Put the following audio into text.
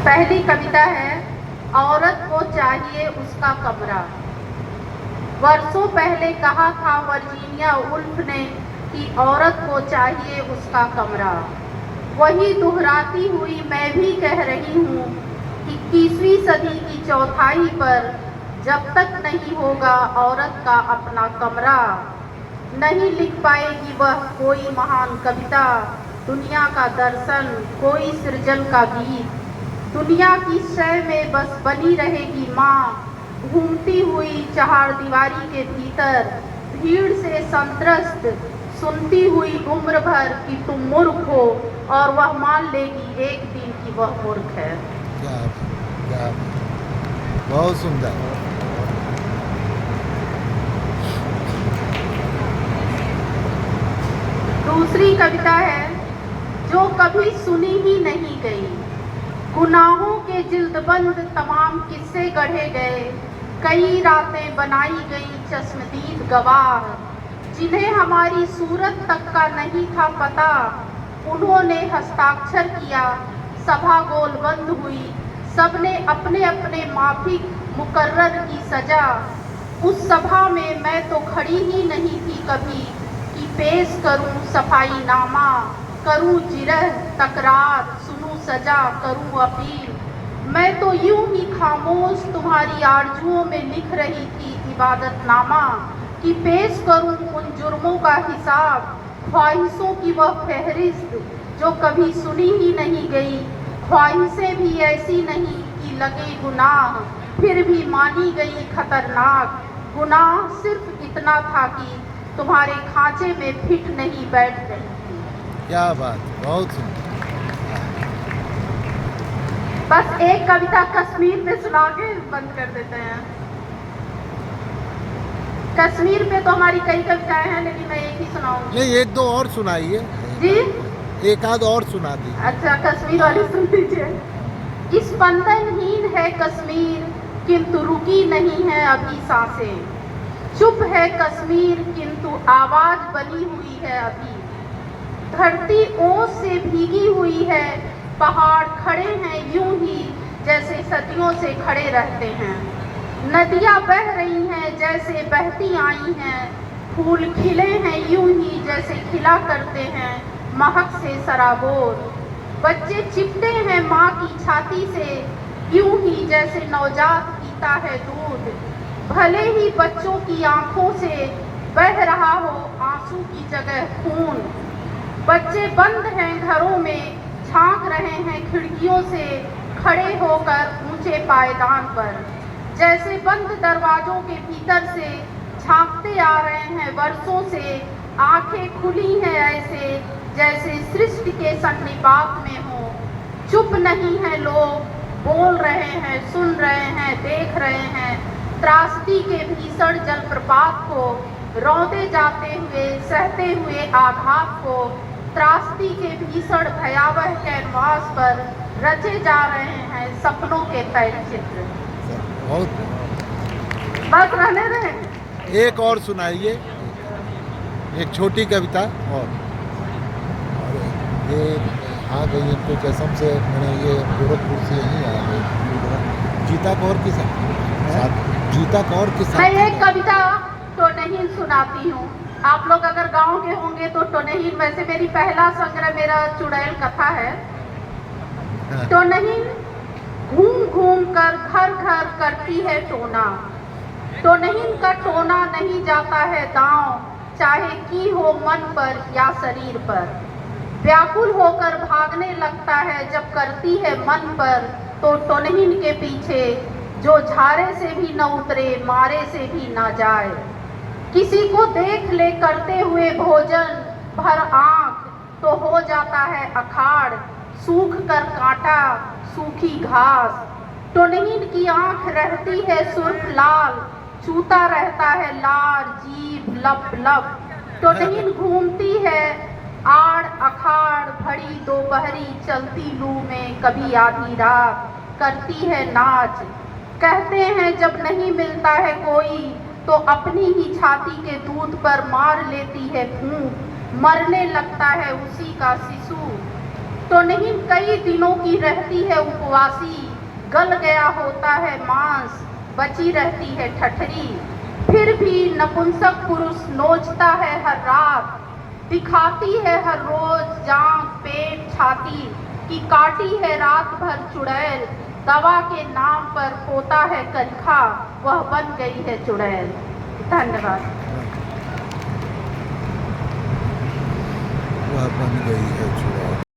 पहली कविता है, औरत को चाहिए उसका कमरा। वर्षों पहले कहा था वर्जीनिया वुल्फ ने कि औरत को चाहिए उसका कमरा। वही दोहराती हुई मैं भी कह रही हूँ, 21वीं सदी की चौथाई पर जब तक नहीं होगा औरत का अपना कमरा, नहीं लिख पाएगी वह कोई महान कविता, दुनिया का दर्शन, कोई सृजन का गीत। दुनिया की शय में बस बनी रहेगी माँ, घूमती हुई चहारदीवारी के भीतर, भीड़ से संत्रस्त, सुनती हुई उम्र भर कि तुम मूर्ख हो, और वह मान लेगी एक दिन कि वह मूर्ख है। क्या बहुत सुंदर। दूसरी कविता है, जो कभी सुनी ही नहीं गई। गुनाहों के जिल्दबंद तमाम किस्से गढ़े गए, कई रातें बनाई गई चश्मदीद गवाह, जिन्हें हमारी सूरत तक का नहीं था पता, उन्होंने हस्ताक्षर किया, सभा गोलबंद हुई, सबने अपने अपने माफिक मुकर्रर की सजा। उस सभा में मैं तो खड़ी ही नहीं थी कभी कि पेश करूं सफाई नामा, करूं जिरह तकरार, सुनूं सजा, करूं अपील। मैं तो यूं ही खामोश तुम्हारी आरजुओं में लिख रही थी इबादतनामा, कि पेश करूं उन जुर्मों का हिसाब, ख्वाहिशों की वह फहरिस्त जो कभी सुनी ही नहीं गई। ख्वाहिशें भी ऐसी नहीं कि लगे गुनाह, फिर भी मानी गई खतरनाक। गुनाह सिर्फ इतना था कि तुम्हारे खांचे में फिट नहीं बैठ रही थी। क्या बात, बहुत सुंदर। बस एक कविता कश्मीर पे सुना के बंद कर देते हैं। कश्मीर पे तो हमारी कई कविताएं हैं, लेकिन मैं एक ही सुनाऊंगी। नहीं, एक दो और सुनाइए जी, एक आध और सुना दी। अच्छा, कश्मीर वाली सुन लीजिए। स्पंदनहीन है कश्मीर, किंतु रुकी नहीं है अभी सांसें। चुप है कश्मीर, किंतु आवाज बनी हुई है अभी। धरती ओस से भीगी हुई है, पहाड़ खड़े हैं यूं ही जैसे सदियों से खड़े रहते हैं। नदियां बह रही हैं जैसे बहती आई हैं, फूल खिले हैं यूं ही जैसे खिला करते हैं महक से सराबोर। बच्चे चिपटे हैं माँ की छाती से यूं ही जैसे नवजात पीता है दूध। भले ही बच्चों की आंखों से बह रहा हो आंसू की जगह खून। बच्चे बंद हैं घरों में, झांक रहे हैं खिड़कियों से, खड़े होकर ऊंचे पायदान पर, जैसे बंद दरवाजों के भीतर से झांकते आ रहे हैं वर्षों से। आंखें खुली हैं ऐसे जैसे सृष्टि के सन्निपात में हो। चुप नहीं है लोग, बोल रहे हैं, सुन रहे हैं, देख रहे हैं त्रासदी के भीषण जलप्रपात को, रौंदे जाते हुए, सहते हुए आघात को। त्रासदी के भीषण भयावह कैनवास पर रचे जा रहे हैं सपनों के तैलचित्र। बहुत। बस रहने दें। एक और सुनाइए, एक छोटी कविता और ये आ गई इनको कसम से, मैंने ये गोरखपुर से ही आ गई। जीता कौर के साथ, जीता कौर के साथ मैं एक कविता टोनहीन सुनाती हूँ। आप लोग अगर गांव के होंगे तो टोनहीन, वैसे मेरी पहला संग्रह मेरा चुड़ैल कथा है। टोनहीन घूम घूम कर घर घर करती है टोना, टोनहीन का टोना नहीं जाता है दांव, चाहे की हो मन पर या शरीर पर। व्याकुल होकर भागने लगता है जब करती है मन पर, तो टोनहीन के पीछे जो झारे से भी न उतरे, मारे से भी न जाए। किसी को देख ले करते हुए भोजन, भर आंख तो हो जाता है अखाड़, सूख कर कांटा, सूखी घास। टोनहीन की आंख रहती है सुर्ख लाल, चूता रहता है लार, जीभ लब लब। टोनहीन घूमती है आड़ अखाड़, भरी दोपहरी चलती लू में, कभी आधी रात करती है नाच। कहते हैं जब नहीं मिलता है कोई, तो अपनी ही छाती के दूध पर मार लेती है फूंक, मरने लगता है उसी का शिशु। तो नहीं कई दिनों की रहती है उपवासी, गल गया होता है मांस, बची रहती है ठठरी। फिर भी नपुंसक पुरुष नोचता है हर रात, दिखाती है हर रोज जांघ पेट छाती, कि काटी है रात भर चुड़ैल, दवा के नाम पर पोता है कनखा, वह बन गई है चुड़ैल। धन्यवाद। वह बन गई है चुड़ैल।